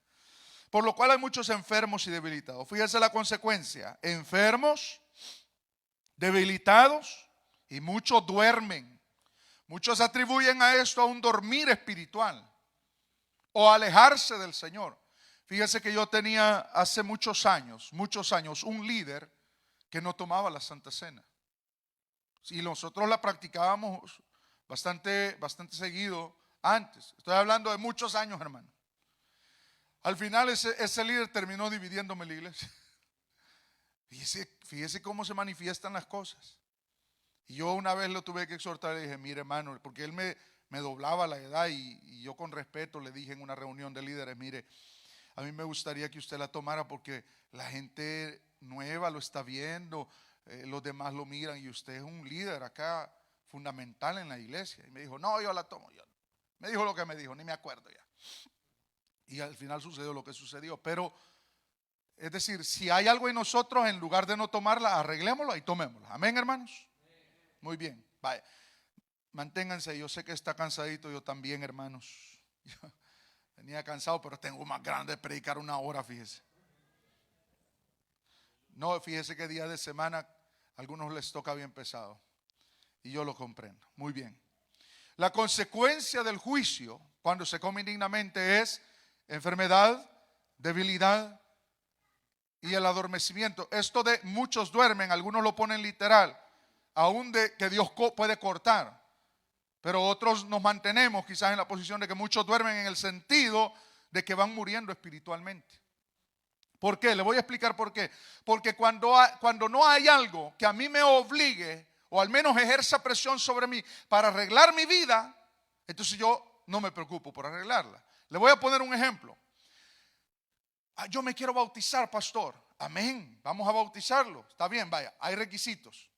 Por lo cual hay muchos enfermos y debilitados. Fíjese la consecuencia. Enfermos, debilitados y muchos duermen. Muchos atribuyen a esto a un dormir espiritual o alejarse del Señor. Fíjese que yo tenía hace muchos años, un líder que no tomaba la Santa Cena. Y nosotros la practicábamos bastante seguido antes. Estoy hablando de muchos años, hermano. Al final ese líder terminó dividiéndome la iglesia. Fíjese cómo se manifiestan las cosas. Y yo una vez lo tuve que exhortar y le dije, mire hermano, porque él me doblaba la edad y yo con respeto le dije en una reunión de líderes, mire, a mí me gustaría que usted la tomara porque la gente nueva lo está viendo, los demás lo miran y usted es un líder acá fundamental en la iglesia. Y me dijo, no, yo la tomo. Me dijo lo que me dijo, ni me acuerdo ya. Y al final sucedió lo que sucedió. Pero, es decir, si hay algo en nosotros, en lugar de no tomarla, arreglémosla y tomémosla. Amén, hermanos. Muy bien, vaya. Manténganse, yo sé que está cansadito, yo también, hermanos. Yo venía cansado, pero tengo más grande de predicar 1 hora, fíjese. No, fíjese que día de semana a algunos les toca bien pesado. Y yo lo comprendo. Muy bien. La consecuencia del juicio cuando se come indignamente es enfermedad, debilidad y el adormecimiento. Esto de muchos duermen, algunos lo ponen literal, aún de que Dios puede cortar. Pero otros nos mantenemos quizás en la posición de que muchos duermen en el sentido de que van muriendo espiritualmente. ¿Por qué? Le voy a explicar por qué. Porque cuando no hay algo que a mí me obligue, o al menos ejerza presión sobre mí para arreglar mi vida, entonces yo no me preocupo por arreglarla. Le voy a poner un ejemplo. Yo me quiero bautizar, pastor. Amén, vamos a bautizarlo. Está bien, vaya, hay requisitos.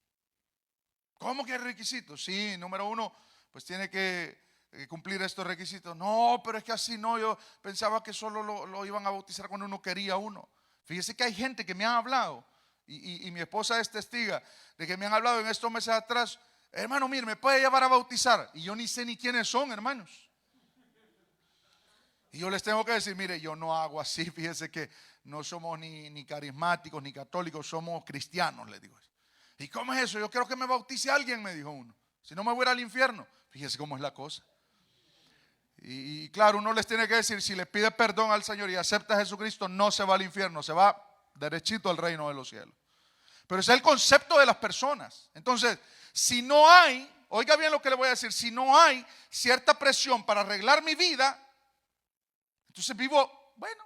¿Cómo que hay requisitos? Sí, número uno, pues tiene que cumplir estos requisitos. No, pero es que así no, yo pensaba que solo lo iban a bautizar cuando uno quería uno. Fíjese que hay gente que me ha hablado, y mi esposa es testiga de que me han hablado en estos meses atrás. Hermano, mire, ¿me puede llevar a bautizar? Y yo ni sé ni quiénes son, hermanos. Y yo les tengo que decir, mire, yo no hago así. Fíjese que no somos ni carismáticos ni católicos, somos cristianos, les digo. ¿Y cómo es eso? Yo quiero que me bautice alguien, me dijo uno. Si no me voy a ir al infierno. Fíjese cómo es la cosa. Y claro, uno les tiene que decir, si le pide perdón al Señor y acepta a Jesucristo, no se va al infierno, se va derechito al reino de los cielos. Pero ese es el concepto de las personas. Entonces, si no hay, oiga bien lo que le voy a decir, si no hay cierta presión para arreglar mi vida, entonces vivo, bueno,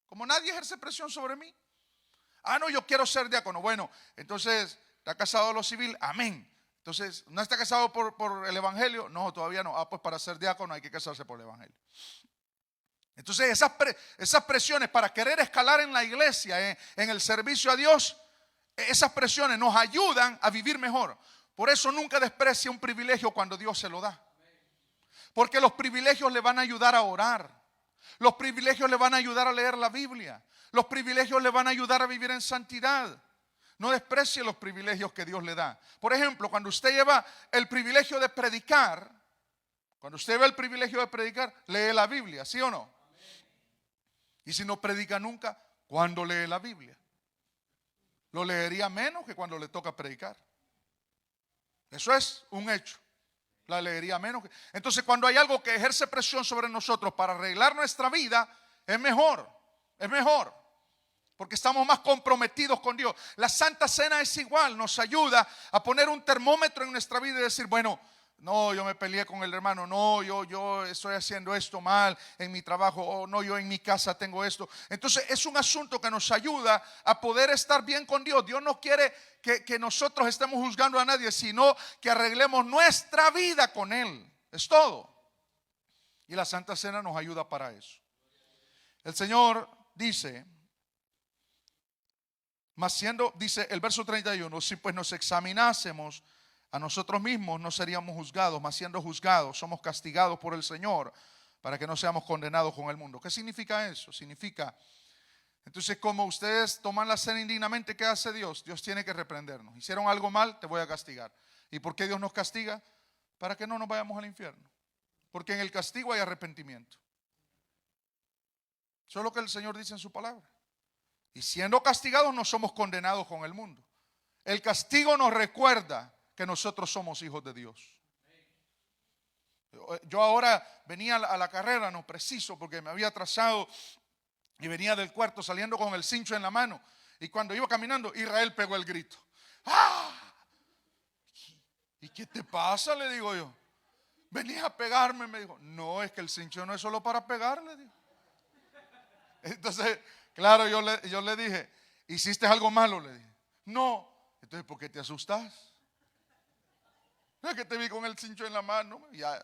como nadie ejerce presión sobre mí. No, yo quiero ser diácono. Bueno, entonces, ¿está casado lo civil? Amén. Entonces, ¿no está casado por el evangelio? No, todavía no. Pues para ser diácono hay que casarse por el evangelio. Entonces, esas presiones para querer escalar en la iglesia, en el servicio a Dios, esas presiones nos ayudan a vivir mejor. Por eso nunca desprecie un privilegio cuando Dios se lo da. Porque los privilegios le van a ayudar a orar. Los privilegios le van a ayudar a leer la Biblia. Los privilegios le van a ayudar a vivir en santidad. No desprecie los privilegios que Dios le da. Por ejemplo, cuando usted lleva el privilegio de predicar, lee la Biblia, ¿sí o no? Y si no predica nunca, ¿cuándo lee la Biblia? Lo leería menos que cuando le toca predicar. Eso es un hecho. La leería menos. Entonces, cuando hay algo que ejerce presión sobre nosotros para arreglar nuestra vida, es mejor. Es mejor. Porque estamos más comprometidos con Dios. La Santa Cena es igual. Nos ayuda a poner un termómetro en nuestra vida y decir, bueno, no, yo me peleé con el hermano. No, yo estoy haciendo esto mal en mi trabajo. O no, yo en mi casa tengo esto. Entonces, es un asunto que nos ayuda a poder estar bien con Dios. Dios no quiere que nosotros estemos juzgando a nadie, sino que arreglemos nuestra vida con Él. Es todo. Y la Santa Cena nos ayuda para eso. El Señor dice, dice el verso 31, si pues nos examinásemos a nosotros mismos, no seríamos juzgados, mas siendo juzgados, somos castigados por el Señor para que no seamos condenados con el mundo. ¿Qué significa eso? Significa, entonces, como ustedes toman la cena indignamente, ¿qué hace Dios? Dios tiene que reprendernos. Hicieron algo mal, te voy a castigar. ¿Y por qué Dios nos castiga? Para que no nos vayamos al infierno. Porque en el castigo hay arrepentimiento. Eso es lo que el Señor dice en su palabra. Y siendo castigados no somos condenados con el mundo. El castigo nos recuerda que nosotros somos hijos de Dios. Yo ahora venía a la carrera, no preciso, porque me había atrasado y venía del cuarto saliendo con el cincho en la mano. Y cuando iba caminando, Israel pegó el grito. ¡Ah! ¿Y qué te pasa? Le digo yo. Venías a pegarme, me dijo. No, es que el cincho no es solo para pegarle, digo. Entonces, claro, yo le dije, ¿hiciste algo malo? Le dije, no. Entonces, ¿por qué te asustas? Es que te vi con el cincho en la mano, ya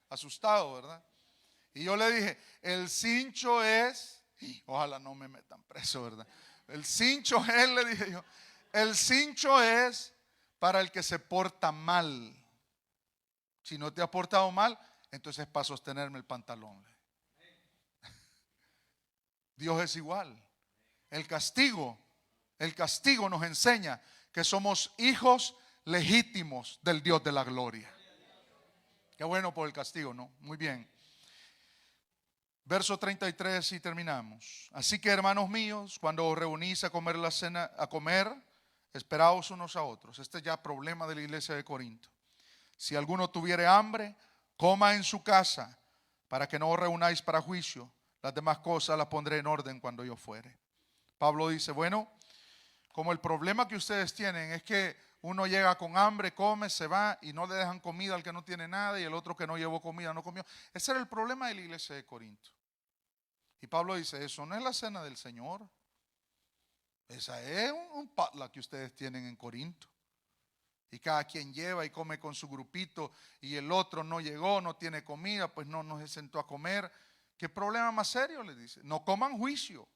asustado, ¿verdad? Y yo le dije, el cincho es, ojalá no me metan preso, ¿verdad? El cincho es, le dije yo, el cincho es para el que se porta mal. Si no te has portado mal, entonces es para sostenerme el pantalón. Dios es igual. El castigo nos enseña que somos hijos legítimos del Dios de la gloria. Qué bueno por el castigo, ¿no? Muy bien. Verso 33 y terminamos. Así que, hermanos míos, cuando os reunís a comer la cena, esperaos unos a otros. Este es ya problema de la iglesia de Corinto. Si alguno tuviere hambre, coma en su casa, para que no os reunáis para juicio. Las demás cosas las pondré en orden cuando yo fuere. Pablo dice, bueno, como el problema que ustedes tienen es que uno llega con hambre, come, se va y no le dejan comida al que no tiene nada y el otro que no llevó comida no comió. Ese era el problema de la iglesia de Corinto. Y Pablo dice, eso no es la cena del Señor. Esa es un potluck que ustedes tienen en Corinto. Y cada quien lleva y come con su grupito, y el otro no llegó, no tiene comida, pues no se sentó a comer. ¿Qué problema más serio? Le dice. No coman juicio.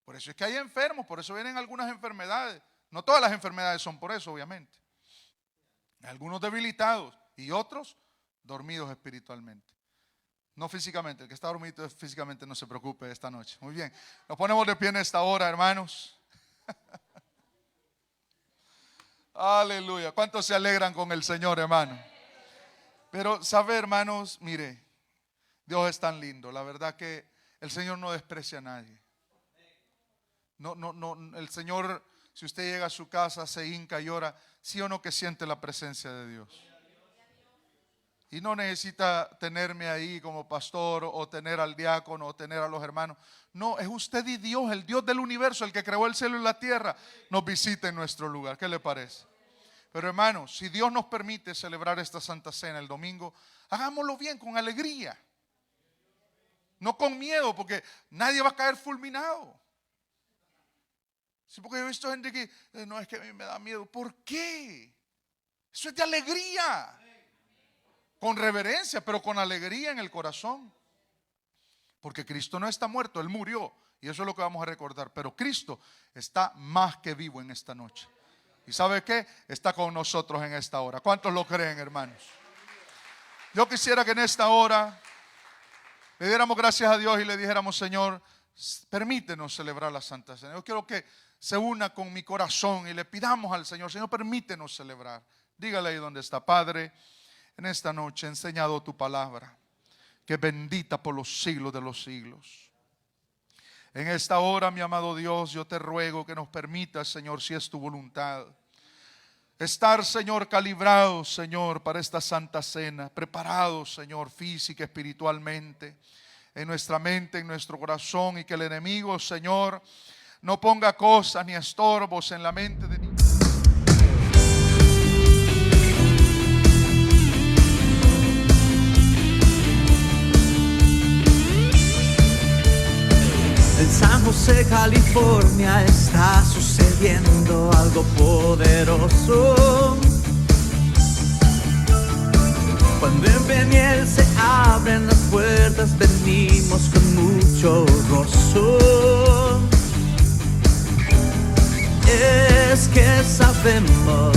Por eso es que hay enfermos, por eso vienen algunas enfermedades. No todas las enfermedades son por eso, obviamente. Algunos debilitados y otros dormidos espiritualmente. No físicamente, el que está dormido físicamente no se preocupe esta noche. Muy bien, nos ponemos de pie en esta hora, hermanos. Aleluya. ¿Cuántos se alegran con el Señor, hermano? Pero sabe, hermanos, mire, Dios es tan lindo. La verdad que el Señor no desprecia a nadie. No, el Señor, si usted llega a su casa, se hinca y ora, sí o no que siente la presencia de Dios. Y no necesita tenerme ahí como pastor, o tener al diácono, o tener a los hermanos. No, es usted y Dios, el Dios del universo, el que creó el cielo y la tierra, nos visita en nuestro lugar. ¿Qué le parece? Pero hermanos, si Dios nos permite celebrar esta Santa Cena el domingo, hagámoslo bien, con alegría. No con miedo, porque nadie va a caer fulminado. Sí, porque he visto gente que, no, es que a mí me da miedo. ¿Por qué? Eso es de alegría. Con reverencia, pero con alegría en el corazón. Porque Cristo no está muerto, Él murió. Y eso es lo que vamos a recordar. Pero Cristo está más que vivo en esta noche. ¿Y sabe qué? Está con nosotros en esta hora. ¿Cuántos lo creen, hermanos? Yo quisiera que en esta hora le diéramos gracias a Dios y le dijéramos: Señor, permítenos celebrar la Santa Cena. Yo quiero que se una con mi corazón y le pidamos al Señor: Señor, permítenos celebrar. Dígale ahí donde está: Padre, en esta noche he enseñado tu palabra, que es bendita por los siglos de los siglos. En esta hora, mi amado Dios, yo te ruego que nos permitas, Señor, si es tu voluntad, estar, Señor, calibrados, Señor, para esta Santa Cena, preparados, Señor, física, espiritualmente, en nuestra mente, en nuestro corazón, y que el enemigo, Señor, no ponga cosas ni estorbos en la mente de ninguno. En San José, California, está sucediendo algo poderoso. Cuando en Peniel se abren las puertas, venimos con mucho gozo. Es que sabemos